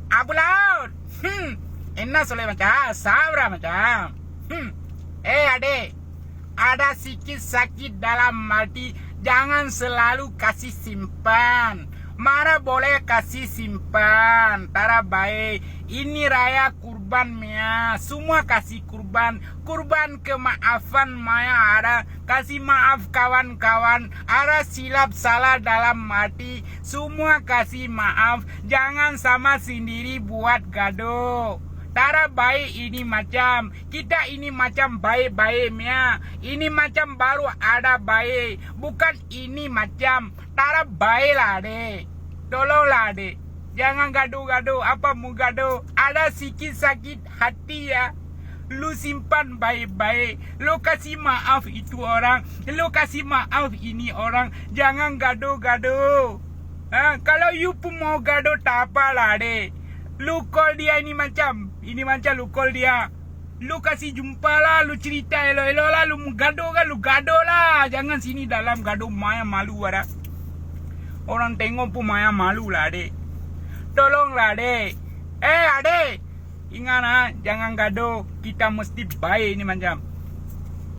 Abu laut. Enna soleh macam, sabra macam. Adik. Ada sikit sakit dalam hati, jangan selalu kasih simpan. Marah boleh kasih simpan, tara baik. Ini raya kurban Mia, semua kasih kurban. Kurban kemaafan Maya ada, kasih maaf kawan-kawan. Ada silap salah dalam hati, semua kasih maaf. Jangan sama sendiri buat gaduh. Tara baik ini macam, kita ini macam baik-baik Mia. Ini macam baru ada baik, bukan ini macam. Tara baik lah dek, tolonglah dek. Jangan gaduh-gaduh, apa mu gaduh. Ada sikit sakit hati ya. Lu simpan baik-baik. Lu kasih maaf itu orang, lu kasih maaf ini orang. Jangan gaduh-gaduh. Kalau you pun mau gaduh tak apalah dek. Lu call dia ini macam lu call dia. Lu kasih jumpa lah, lu cerita elok-elok lah. Lu gaduh kan, lu gaduh lah. Jangan sini dalam gaduh, Maya malu ada. Orang tengok pun Maya malu lah dek. Tolonglah dek. Adik, ingat jangan gaduh. Kita mesti baik ini macam.